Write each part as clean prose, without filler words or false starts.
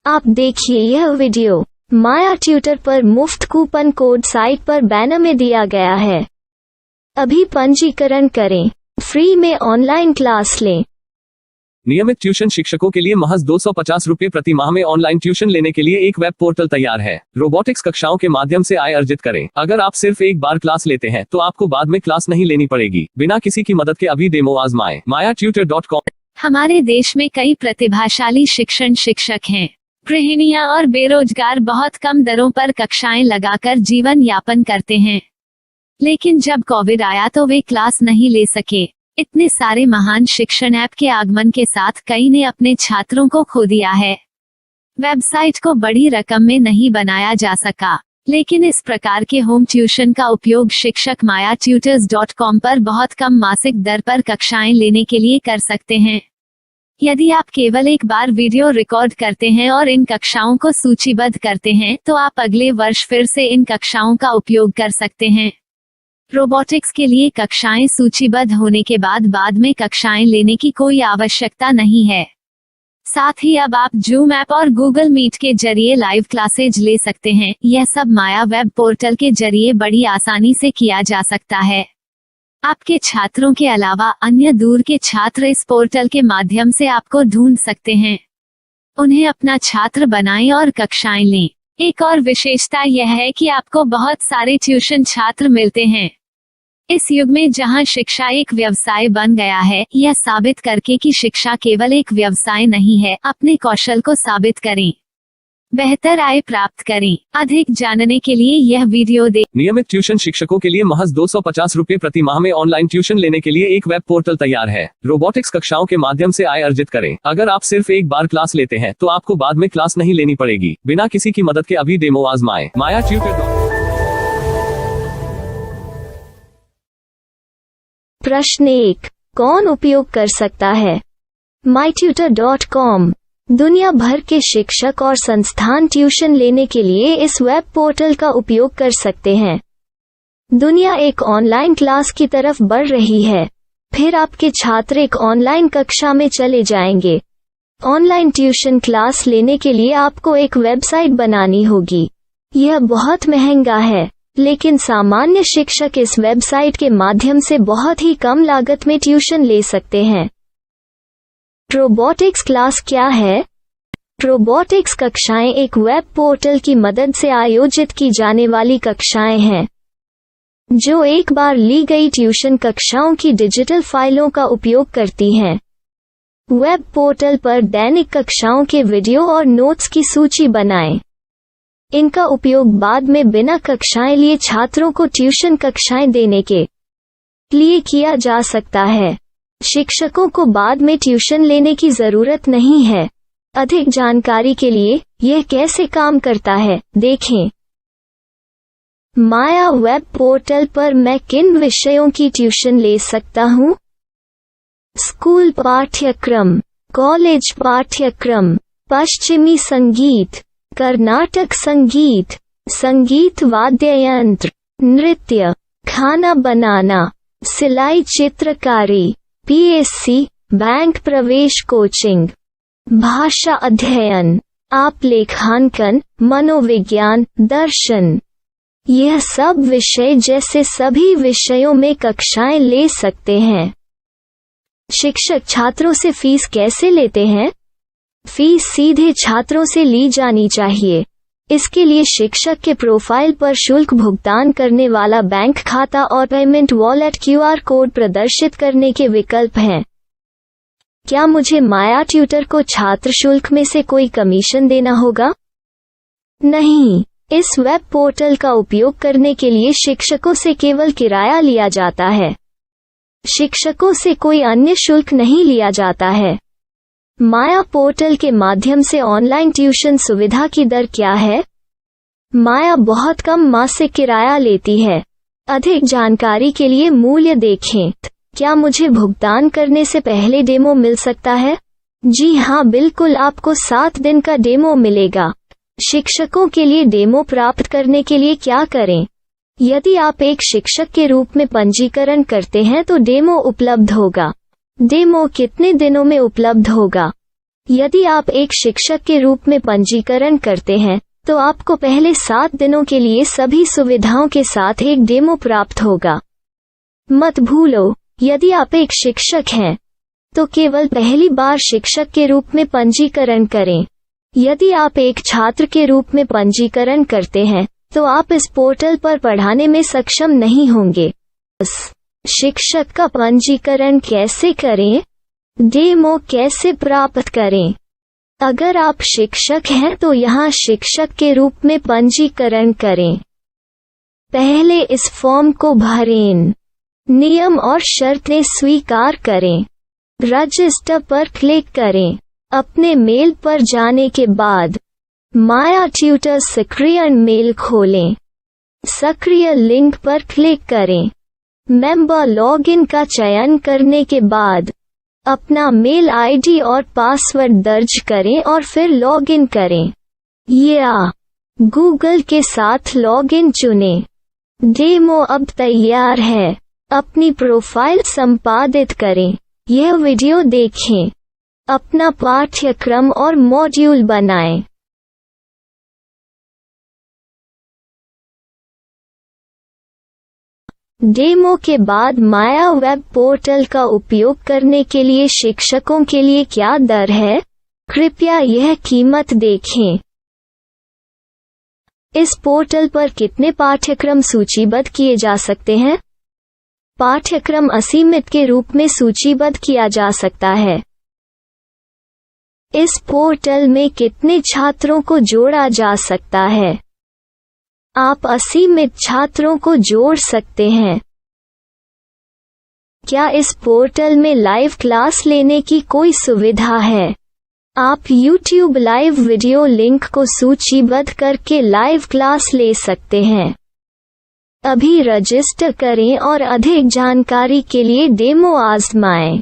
आप देखिए यह वीडियो माया ट्यूटर पर मुफ्त कूपन कोड साइट पर बैनर में दिया गया है। अभी पंजीकरण करें, फ्री में ऑनलाइन क्लास लें। नियमित ट्यूशन शिक्षकों के लिए महज 250 रुपये प्रति माह में ऑनलाइन ट्यूशन लेने के लिए एक वेब पोर्टल तैयार है। रोबोटिक्स कक्षाओं के माध्यम से आय अर्जित करें। अगर आप सिर्फ एक बार क्लास लेते हैं तो आपको बाद में क्लास नहीं लेनी पड़ेगी। बिना किसी की मदद के अभी डेमो आजमाएं। mayatutor.com। हमारे देश में कई प्रतिभाशाली शिक्षक हैं। गृहिणियां और बेरोजगार बहुत कम दरों पर कक्षाएं लगाकर जीवन यापन करते हैं, लेकिन जब कोविड आया तो वे क्लास नहीं ले सके। इतने सारे महान शिक्षण ऐप के आगमन के साथ कई ने अपने छात्रों को खो दिया है। वेबसाइट को बड़ी रकम में नहीं बनाया जा सका, लेकिन इस प्रकार के होम ट्यूशन का उपयोग शिक्षक mayatutors.com पर बहुत कम मासिक दर पर कक्षाएं लेने के लिए कर सकते हैं। यदि आप केवल एक बार वीडियो रिकॉर्ड करते हैं और इन कक्षाओं को सूचीबद्ध करते हैं तो आप अगले वर्ष फिर से इन कक्षाओं का उपयोग कर सकते हैं। रोबोटिक्स के लिए कक्षाएं सूचीबद्ध होने के बाद में कक्षाएं लेने की कोई आवश्यकता नहीं है। साथ ही अब आप जूम ऐप और गूगल मीट के जरिए लाइव क्लासेज ले सकते हैं। यह सब माया वेब पोर्टल के जरिए बड़ी आसानी से किया जा सकता है। आपके छात्रों के अलावा अन्य दूर के छात्र इस पोर्टल के माध्यम से आपको ढूंढ सकते हैं। उन्हें अपना छात्र बनाएं और कक्षाएं लें। एक और विशेषता यह है कि आपको बहुत सारे ट्यूशन छात्र मिलते हैं। इस युग में जहां शिक्षा एक व्यवसाय बन गया है, यह साबित करके कि शिक्षा केवल एक व्यवसाय नहीं है, अपने कौशल को साबित करें, बेहतर आय प्राप्त करें। अधिक जानने के लिए यह वीडियो देखें। नियमित ट्यूशन शिक्षकों के लिए महज 250 रुपये प्रति माह में ऑनलाइन ट्यूशन लेने के लिए एक वेब पोर्टल तैयार है। रोबोटिक्स कक्षाओं के माध्यम से आय अर्जित करें। अगर आप सिर्फ एक बार क्लास लेते हैं तो आपको बाद में क्लास नहीं लेनी पड़ेगी। बिना किसी की मदद के अभी डेमो आजमाएं। mayatutor। प्रश्न 1, कौन उपयोग कर सकता है? mytutor.com। दुनिया भर के शिक्षक और संस्थान ट्यूशन लेने के लिए इस वेब पोर्टल का उपयोग कर सकते हैं। दुनिया एक ऑनलाइन क्लास की तरफ बढ़ रही है। फिर आपके छात्र एक ऑनलाइन कक्षा में चले जाएंगे। ऑनलाइन ट्यूशन क्लास लेने के लिए आपको एक वेबसाइट बनानी होगी। यह बहुत महंगा है, लेकिन सामान्य शिक्षक इस वेबसाइट के माध्यम से बहुत ही कम लागत में ट्यूशन ले सकते हैं। रोबोटिक्स क्लास क्या है? रोबोटिक्स कक्षाएं एक वेब पोर्टल की मदद से आयोजित की जाने वाली कक्षाएं हैं, जो एक बार ली गई ट्यूशन कक्षाओं की डिजिटल फाइलों का उपयोग करती हैं। वेब पोर्टल पर दैनिक कक्षाओं के वीडियो और नोट्स की सूची बनाएं। इनका उपयोग बाद में बिना कक्षाएं लिए छात्रों को ट्यूशन कक्षाएं देने के लिए किया जा सकता है। शिक्षकों को बाद में ट्यूशन लेने की जरूरत नहीं है। अधिक जानकारी के लिए यह कैसे काम करता है देखें। माया वेब पोर्टल पर मैं किन विषयों की ट्यूशन ले सकता हूँ? स्कूल पाठ्यक्रम, कॉलेज पाठ्यक्रम, पश्चिमी संगीत, कर्नाटक संगीत, संगीत वाद्य यंत्र, नृत्य, खाना बनाना, सिलाई चित्रकारी, पीएससी, बैंक प्रवेश कोचिंग, भाषा अध्ययन, आप लेखांकन, मनोविज्ञान, दर्शन। यह सब विषय जैसे सभी विषयों में कक्षाएं ले सकते हैं। शिक्षक छात्रों से फीस कैसे लेते हैं? फीस सीधे छात्रों से ली जानी चाहिए। इसके लिए शिक्षक के प्रोफाइल पर शुल्क भुगतान करने वाला बैंक खाता और पेमेंट वॉलेट QR कोड प्रदर्शित करने के विकल्प हैं। क्या मुझे माया ट्यूटर को छात्र शुल्क में से कोई कमीशन देना होगा? नहीं, इस वेब पोर्टल का उपयोग करने के लिए शिक्षकों से केवल किराया लिया जाता है। शिक्षकों से कोई अन्य शुल्क नहीं लिया जाता है। माया पोर्टल के माध्यम से ऑनलाइन ट्यूशन सुविधा की दर क्या है? माया बहुत कम मासिक किराया लेती है। अधिक जानकारी के लिए मूल्य देखें। क्या मुझे भुगतान करने से पहले डेमो मिल सकता है? जी हाँ, बिल्कुल, आपको 7 दिन का डेमो मिलेगा। शिक्षकों के लिए डेमो प्राप्त करने के लिए क्या करें? यदि आप एक शिक्षक के रूप में पंजीकरण करते हैं तो डेमो उपलब्ध होगा। डेमो कितने दिनों में उपलब्ध होगा? यदि आप एक शिक्षक के रूप में पंजीकरण करते हैं तो आपको पहले 7 दिनों के लिए सभी सुविधाओं के साथ एक डेमो प्राप्त होगा। मत भूलो, यदि आप एक शिक्षक हैं तो केवल पहली बार शिक्षक के रूप में पंजीकरण करें। यदि आप एक छात्र के रूप में पंजीकरण करते हैं तो आप इस पोर्टल पर पढ़ाने में सक्षम नहीं होंगे। शिक्षक का पंजीकरण कैसे करें? डेमो कैसे प्राप्त करें? अगर आप शिक्षक हैं तो यहाँ शिक्षक के रूप में पंजीकरण करें। पहले इस फॉर्म को भरें, नियम और शर्तें स्वीकार करें, रजिस्टर पर क्लिक करें। अपने मेल पर जाने के बाद माया ट्यूटर सक्रिय मेल खोलें। सक्रिय लिंक पर क्लिक करें। मेंबर लॉगिन का चयन करने के बाद अपना मेल आईडी और पासवर्ड दर्ज करें और फिर लॉगिन करें या गूगल के साथ लॉगिन चुनें। डेमो अब तैयार है। अपनी प्रोफाइल संपादित करें। यह वीडियो देखें। अपना पाठ्यक्रम और मॉड्यूल बनाएं। डेमो के बाद माया वेब पोर्टल का उपयोग करने के लिए शिक्षकों के लिए क्या दर है? कृपया यह कीमत देखें। इस पोर्टल पर कितने पाठ्यक्रम सूचीबद्ध किए जा सकते हैं? पाठ्यक्रम असीमित के रूप में सूचीबद्ध किया जा सकता है। इस पोर्टल में कितने छात्रों को जोड़ा जा सकता है? आप असीमित छात्रों को जोड़ सकते हैं। क्या इस पोर्टल में लाइव क्लास लेने की कोई सुविधा है? आप YouTube लाइव वीडियो लिंक को सूचीबद्ध करके लाइव क्लास ले सकते हैं। अभी रजिस्टर करें और अधिक जानकारी के लिए डेमो आजमाएं।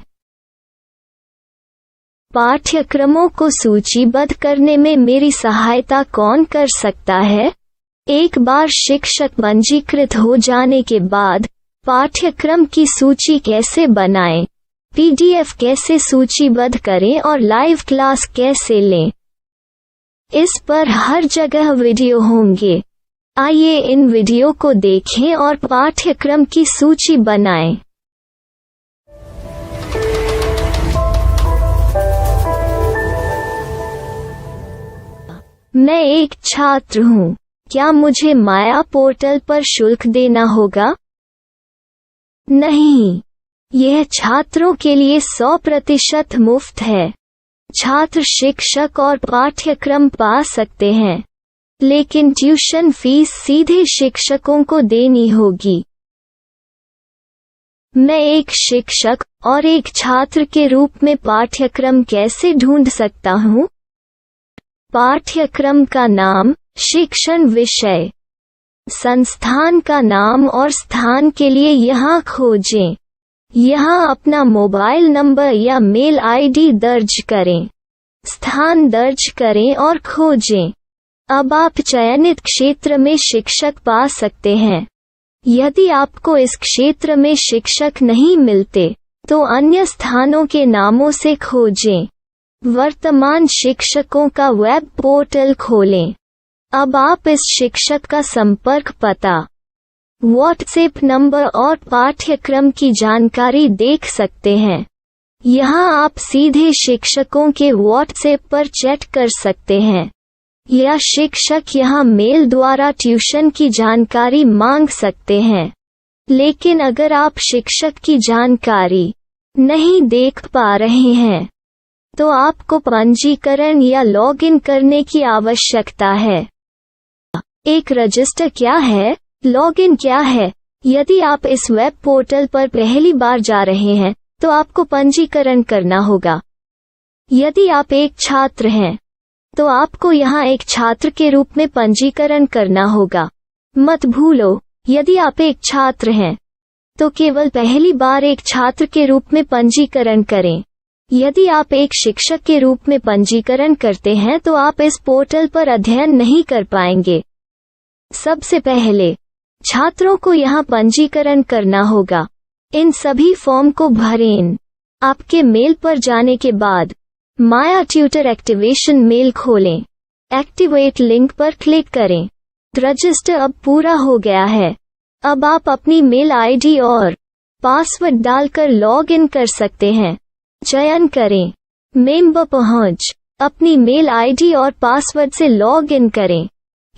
पाठ्यक्रमों को सूचीबद्ध करने में मेरी सहायता कौन कर सकता है? एक बार शिक्षक पंजीकृत हो जाने के बाद पाठ्यक्रम की सूची कैसे बनाएं, PDF कैसे सूचीबद्ध करें और लाइव क्लास कैसे लें, इस पर हर जगह वीडियो होंगे। आइए इन वीडियो को देखें और पाठ्यक्रम की सूची बनाएं। मैं एक छात्र हूँ। क्या मुझे माया पोर्टल पर शुल्क देना होगा? नहीं, यह छात्रों के लिए 100% मुफ्त है। छात्र शिक्षक और पाठ्यक्रम पा सकते हैं, लेकिन ट्यूशन फीस सीधे शिक्षकों को देनी होगी। मैं एक शिक्षक और एक छात्र के रूप में पाठ्यक्रम कैसे ढूंढ सकता हूँ? पाठ्यक्रम का नाम, शिक्षण विषय, संस्थान का नाम और स्थान के लिए यहाँ खोजें। यहाँ अपना मोबाइल नंबर या मेल आईडी दर्ज करें। स्थान दर्ज करें और खोजें। अब आप चयनित क्षेत्र में शिक्षक पा सकते हैं। यदि आपको इस क्षेत्र में शिक्षक नहीं मिलते तो अन्य स्थानों के नामों से खोजें। वर्तमान शिक्षकों का वेब पोर्टल खोलें। अब आप इस शिक्षक का संपर्क पता, व्हाट्सएप नंबर और पाठ्यक्रम की जानकारी देख सकते हैं। यहाँ आप सीधे शिक्षकों के व्हाट्सएप पर चैट कर सकते हैं या शिक्षक यहाँ मेल द्वारा ट्यूशन की जानकारी मांग सकते हैं। लेकिन अगर आप शिक्षक की जानकारी नहीं देख पा रहे हैं तो आपको पंजीकरण या लॉगिन करने की आवश्यकता है। एक रजिस्टर क्या है? लॉगिन क्या है? यदि आप इस वेब पोर्टल पर पहली बार जा रहे हैं तो आपको पंजीकरण करना होगा। यदि आप एक छात्र हैं तो आपको यहाँ एक छात्र के रूप में पंजीकरण करना होगा। मत भूलो, यदि आप एक छात्र हैं तो केवल पहली बार एक छात्र के रूप में पंजीकरण करें। यदि आप एक शिक्षक के रूप में पंजीकरण करते हैं तो आप इस पोर्टल पर अध्ययन नहीं कर पाएंगे। सबसे पहले छात्रों को यहाँ पंजीकरण करना होगा। इन सभी फॉर्म को भरें। आपके मेल पर जाने के बाद माया ट्यूटर एक्टिवेशन मेल खोलें। एक्टिवेट लिंक पर क्लिक करें। रजिस्टर अब पूरा हो गया है। अब आप अपनी मेल आईडी और पासवर्ड डालकर लॉग इन कर सकते हैं। चयन करें मेंबर पहुंच। अपनी मेल आईडी और पासवर्ड से लॉग इन करें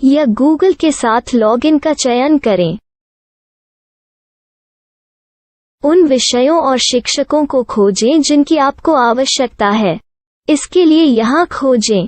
या गूगल के साथ लॉग इन का चयन करें। उन विषयों और शिक्षकों को खोजें जिनकी आपको आवश्यकता है। इसके लिए यहाँ खोजें